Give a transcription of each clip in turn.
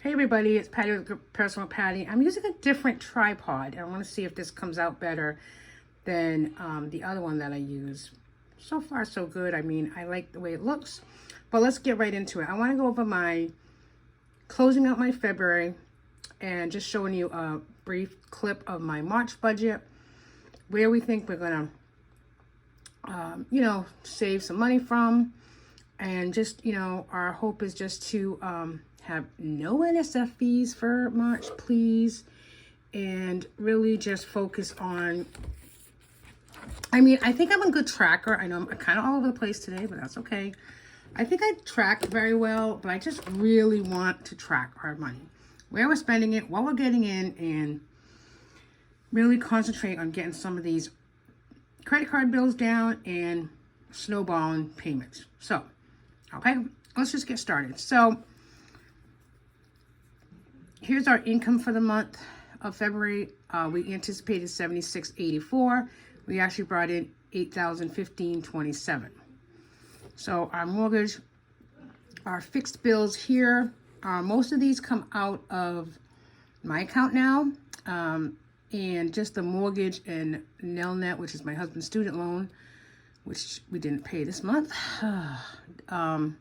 Hey everybody, it's Patty with Personal Patty. I'm using a different tripod. I want to see if this comes out better than the other one that I use. So far, so good. I mean, I like the way it looks. But let's get right into it. I want to go over my closing out my February and just showing you a brief clip of my March budget, where we think we're going to, save some money from. And just, our hope is just to have no NSF fees for March, please. And really just focus on, I think I'm a good tracker. I know I'm kind of all over the place today, but that's okay. I think I track very well, but I just really want to track our money, where we're spending it, what we're getting in, and really concentrate on getting some of these credit card bills down and snowballing payments. So, okay, let's just get started. So, here's our income for the month of February. We anticipated $76.84. We actually brought in $8,015.27. So our mortgage, our fixed bills here, most of these come out of my account now, and just the mortgage and Nelnet, which is my husband's student loan, which we didn't pay this month, come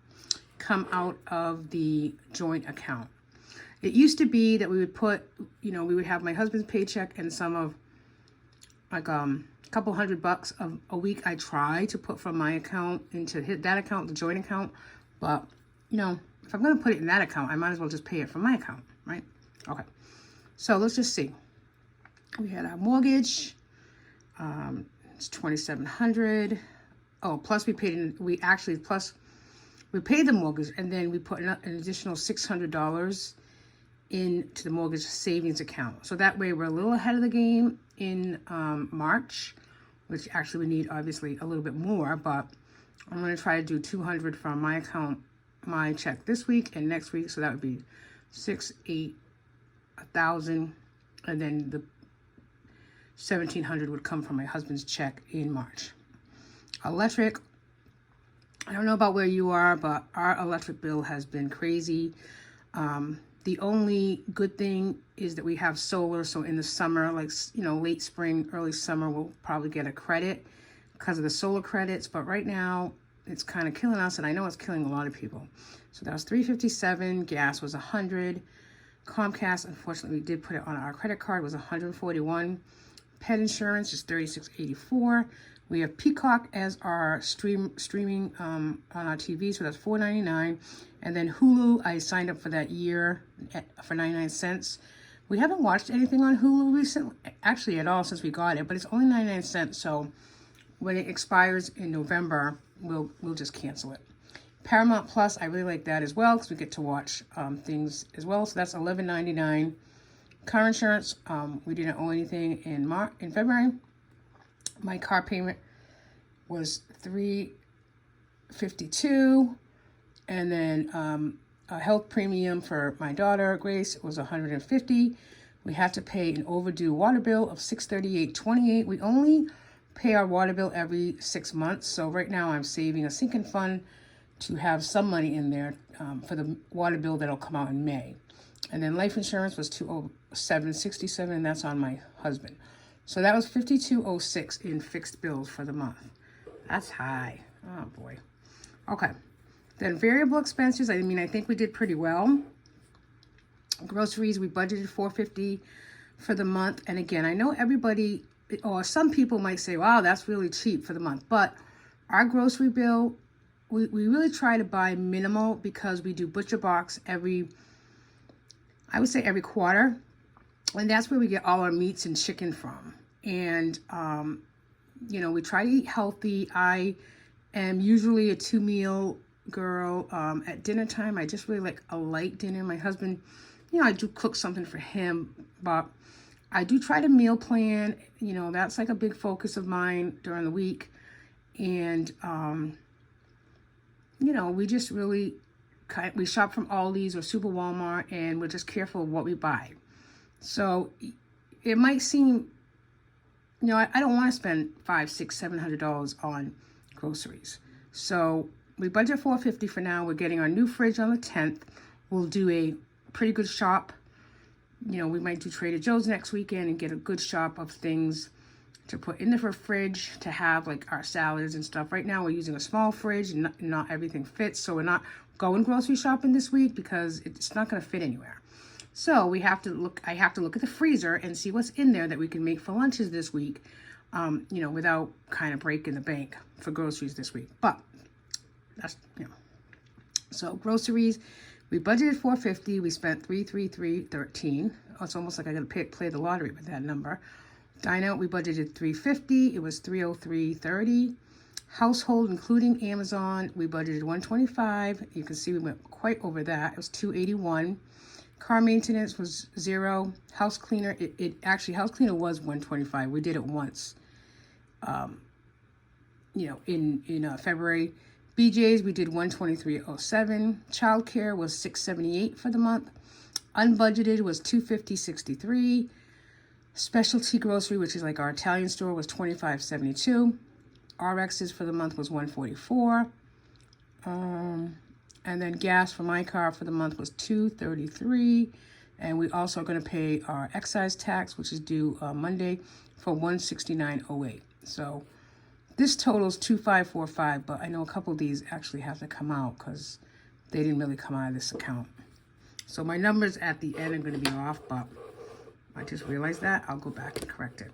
out of the joint account. It used to be that we would put, we would have my husband's paycheck and some of, like, a couple $100 a week I try to put from my account into that account, the joint account. But, if I'm going to put it in that account, I might as well just pay it from my account, right? Okay. So let's just see. We had our mortgage. It's $2,700. Oh, plus we paid we paid the mortgage, and then we put an additional $600 into the mortgage savings account. So that way we're a little ahead of the game in March, which actually we need obviously a little bit more, but I'm going to try to do $200 from my account, my check this week and next week. So that would be 1,000, and then the $1,700 would come from my husband's check in March. Electric, I don't know about where you are, but our electric bill has been crazy. The only good thing is that we have solar, so in the summer, like, late spring, early summer, we'll probably get a credit because of the solar credits. But right now, it's kind of killing us, and I know it's killing a lot of people. So that was $357. Gas was $100. Comcast, unfortunately, we did put it on our credit card, was $141. Pet insurance is $36.84. We have Peacock as our streaming on our TV, so that's $4.99. And then Hulu, I signed up for that year for 99 cents. We haven't watched anything on Hulu recently, actually at all, since we got it, but it's only 99 cents. So when it expires in November, we'll just cancel it. Paramount Plus, I really like that as well because we get to watch things as well. So that's $11.99. Car insurance, we didn't owe anything in February. My car payment was $352, and then a health premium for my daughter Grace was $150. We had to pay an overdue water bill of $638.28. We only pay our water bill every 6 months, so right now I'm saving a sinking fund to have some money in there for the water bill that'll come out in May. And then life insurance was $207.67, and that's on my husband. So that was $52.06 in fixed bills for the month. That's high. Oh, boy. Okay. Then variable expenses, I think we did pretty well. Groceries, we budgeted $450 for the month. And again, I know everybody, or some people might say, wow, that's really cheap for the month. But our grocery bill, we really try to buy minimal because we do butcher box every quarter. And that's where we get all our meats and chicken from. And, we try to eat healthy. I am usually a 2-meal girl. At dinner time, I just really like a light dinner. My husband, I do cook something for him, but I do try to meal plan. That's like a big focus of mine during the week. And, we just really, we shop from Aldi's or Super Walmart, and we're just careful of what we buy. So it might seem, I don't want to spend $500, $600, $700 on groceries. So we budget $450 for now. We're getting our new fridge on the 10th. We'll do a pretty good shop. You know, we might do Trader Joe's next weekend and get a good shop of things to put in the fridge to have like our salads and stuff. Right now we're using a small fridge and not everything fits. So we're not going grocery shopping this week because it's not going to fit anywhere. So I have to look at the freezer and see what's in there that we can make for lunches this week, you know, without kind of breaking the bank for groceries this week. But that's, you know. So groceries, we budgeted $450. We spent $333.13. Oh, it's almost like I got to play the lottery with that number. Dine out, we budgeted $350. It was $303.30. Household, including Amazon, we budgeted $125. You can see we went quite over that. It was $281. Car maintenance was $0. House cleaner, actually house cleaner was $125. We did it once, you know, in February. BJ's, we did $123.07. Childcare was $678 for the month. Unbudgeted was $250.63. Specialty grocery, which is like our Italian store, was $25.72. RXs for the month was $144. And then gas for my car for the month was $233. And we also are going to pay our excise tax, which is due Monday, for $169.08. So this totals $2,545, but I know a couple of these actually have to come out because they didn't really come out of this account. So my numbers at the end are going to be off, but I just realized that. I'll go back and correct it.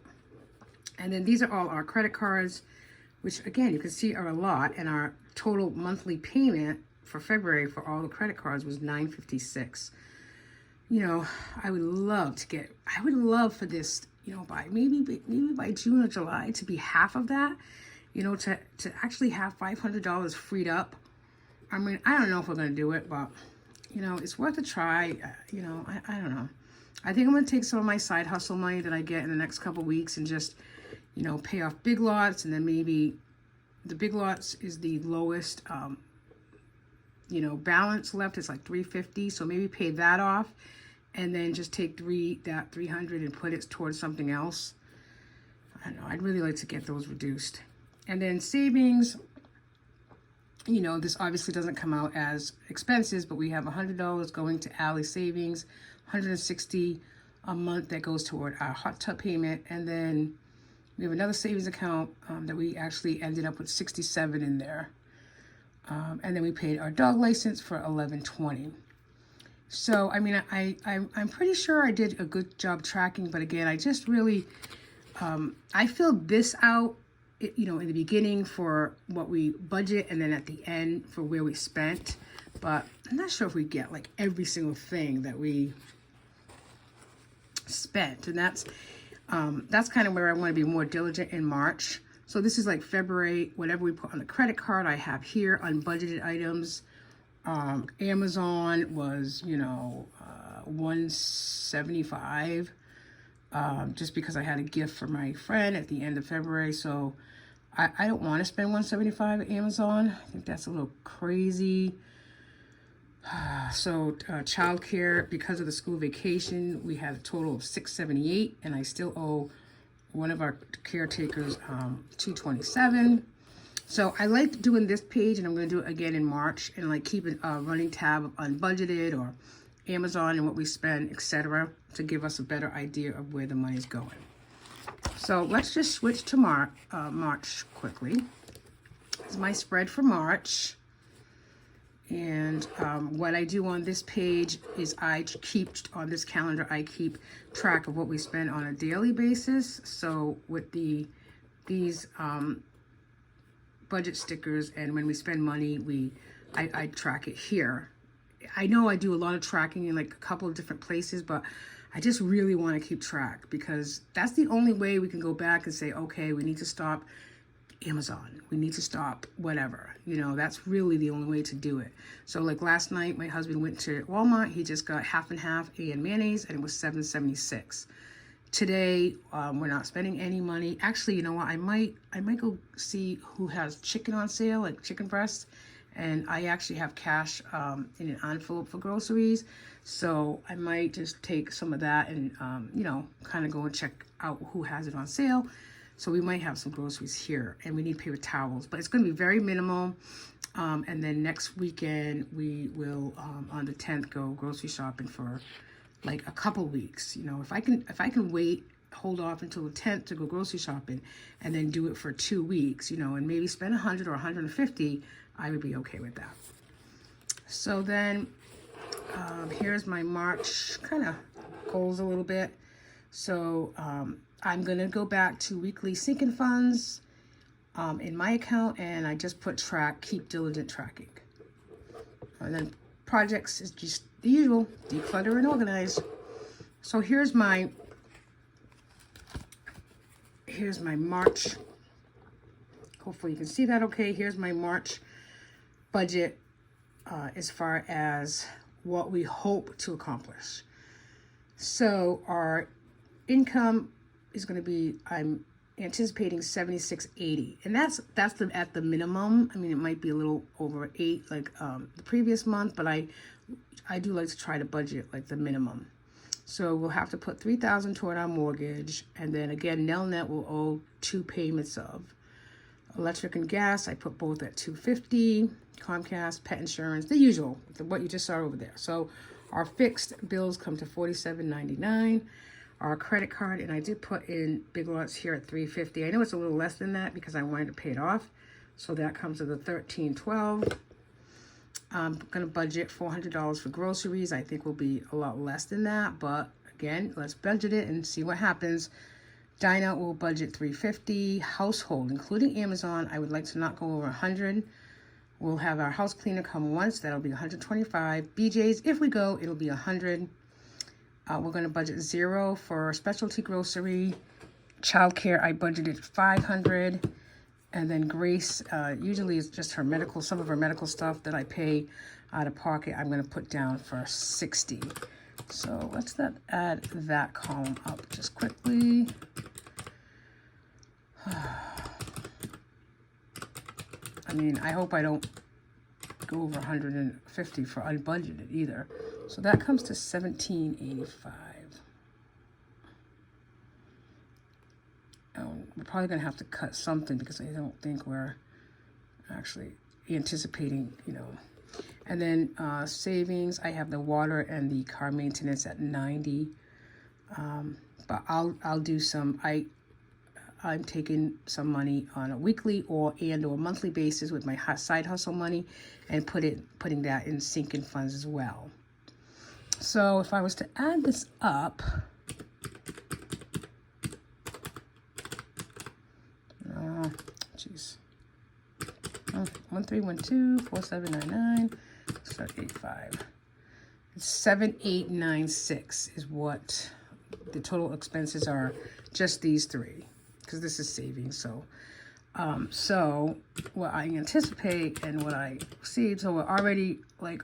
And then these are all our credit cards, which again, you can see are a lot. And our total monthly payment for February for all the credit cards was $956. You know, I would love for this, you know, by maybe by June or July to be half of that, you know, to actually have $500 freed up. I mean, I don't know if we're going to do it, but, you know, it's worth a try. You know, I don't know. I think I'm going to take some of my side hustle money that I get in the next couple weeks and just, you know, pay off Big Lots. And then maybe the Big Lots is the lowest, you know, balance left. It's like $350. So maybe pay that off and then just take that $300 and put it towards something else. I don't know. I'd really like to get those reduced. And then savings, you know, this obviously doesn't come out as expenses, but we have $100 going to Alley Savings, $160 a month that goes toward our hot tub payment. And then we have another savings account that we actually ended up with $67 in there. And then we paid our dog license for $11.20. So, I mean, I'm pretty sure I did a good job tracking, but again, I just really, I filled this out, you know, in the beginning for what we budget and then at the end for where we spent. But I'm not sure if we get like every single thing that we spent. And that's kind of where I want to be more diligent in March. So this is like February, whatever we put on the credit card, I have here unbudgeted items. Amazon was, you know, $175, just because I had a gift for my friend at the end of February. So I don't want to spend $175 at Amazon. I think that's a little crazy. So childcare, because of the school vacation, we had a total of $678, and I still owe one of our caretakers $227. So I like doing this page, and I'm going to do it again in March, and like keep a running tab of unbudgeted or Amazon and what we spend, etc., to give us a better idea of where the money's going. So let's just switch to March quickly. This is my spread for March. And what I do on this page is I keep, on this calendar, I keep track of what we spend on a daily basis. So with these budget stickers, and when we spend money, I track it here. I know I do a lot of tracking in like a couple of different places, but I just really want to keep track, because that's the only way we can go back and say, okay, we need to stop Amazon. We need to stop whatever. You know, that's really the only way to do it. So like last night, my husband went to Walmart. He just got half and half and mayonnaise, and it was $7.76. Today, we're not spending any money. Actually, you know what? I might go see who has chicken on sale, like chicken breasts. And I actually have cash in an envelope for groceries. So I might just take some of that and, you know, kind of go and check out who has it on sale. So we might have some groceries here, and we need paper towels, but it's going to be very minimal. And then next weekend, we will, on the 10th, go grocery shopping for like a couple weeks. You know, if I can wait, hold off until the 10th to go grocery shopping and then do it for 2 weeks, you know, and maybe spend 100 or 150, I would be okay with that. So then here's my March kind of goals a little bit. So I'm going to go back to weekly sinking funds in my account, and I just put keep diligent tracking. And then projects is just the usual, declutter and organize. So here's my March. Hopefully you can see that okay. Here's my March budget as far as what we hope to accomplish. So our income is going to be, I'm anticipating 76.80, and that's at the minimum. I mean, it might be a little over 8 like the previous month, but I do like to try to budget like the minimum. So we'll have to put $3,000 toward our mortgage, and then again, Nelnet will owe 2 payments of electric and gas. I put both at $250. Comcast, pet insurance, the usual, what you just saw over there. So our fixed bills come to $47.99. Our credit card, and I did put in Big Lots here at $350. I know it's a little less than that because I wanted to pay it off. So that comes to the $13.12. I'm going to budget $400 for groceries. I think will be a lot less than that, but again, let's budget it and see what happens. Dine out will budget $350. Household, including Amazon, I would like to not go over $100. We'll have our house cleaner come once. That'll be $125. BJ's, if we go, it'll be $100. We're going to budget $0 for specialty grocery. Childcare, I budgeted $500. And then Grace, usually it's just her medical, some of her medical stuff that I pay out of pocket. I'm going to put down for $60. So let's add that column up just quickly. I mean, I hope I don't go over 150 for unbudgeted either. So that comes to $17.85. We're probably going to have to cut something because I don't think we're actually anticipating, you know. And then savings, I have the water and the car maintenance at $90. But I'll do some, I'm taking some money on a weekly or monthly basis with my side hustle money and putting that in sinking funds as well. So if I was to add this up, geez, 1312-4799-85. It's 7896 is what the total expenses are, just these three, because this is savings. So so what I anticipate and what I received, so we're already like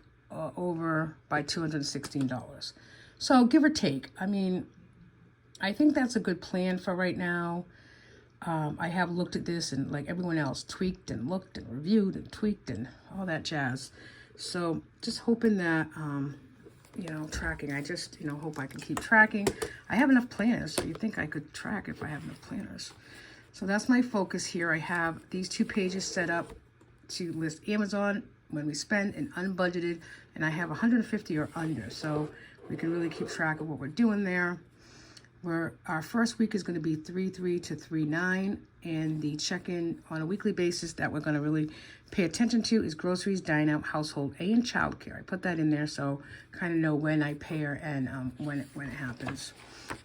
over by $216. So give or take, I mean, I think that's a good plan for right now. I have looked at this and like everyone else tweaked and looked and reviewed and tweaked and all that jazz. So just hoping that, you know, tracking, I just, you know, hope I can keep tracking. I have enough planners, so you think I could track if I have enough planners. So that's my focus here. I have these 2 pages set up to list Amazon when we spend and unbudgeted, and I have 150 or under, so we can really keep track of what we're doing there. Our first week is going to be 3.3 to 3.9, and the check-in on a weekly basis that we're going to really pay attention to is groceries, dine out, household, and childcare. I put that in there so kind of know when I pay her and when it happens.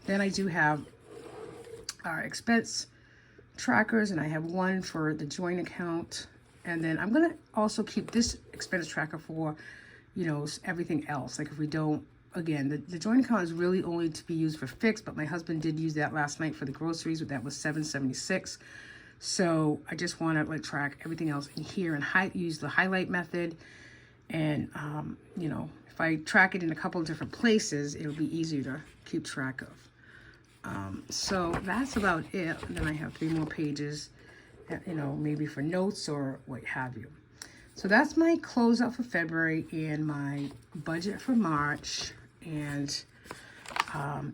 Then I do have our expense trackers, and I have one for the joint account, and then I'm going to also keep this expense tracker for, you know, everything else. Like if we don't, again, the joint account is really only to be used for fixed, but my husband did use that last night for the groceries, but that was $7.76. So I just want to like track everything else in here and use the highlight method. And, you know, if I track it in a couple of different places, it'll be easier to keep track of. So that's about it. And then I have 3 more pages, you know, maybe for notes or what have you. So that's my closeout for February and my budget for March. And,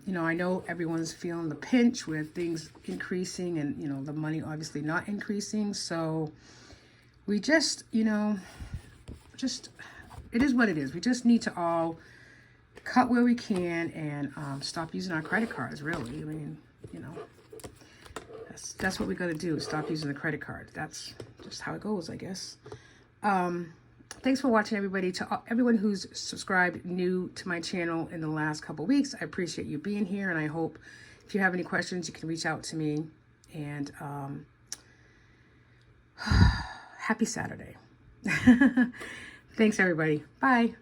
you know, I know everyone's feeling the pinch with things increasing and, you know, the money obviously not increasing. So we just, you know, it is what it is. We just need to all cut where we can and stop using our credit cards, really. I mean, you know, that's what we got to do. Stop using the credit card. That's just how it goes, I guess. Thanks for watching, everybody. To everyone who's subscribed new to my channel in the last couple weeks, I appreciate you being here, and I hope if you have any questions, you can reach out to me. And happy Saturday. Thanks, everybody. Bye.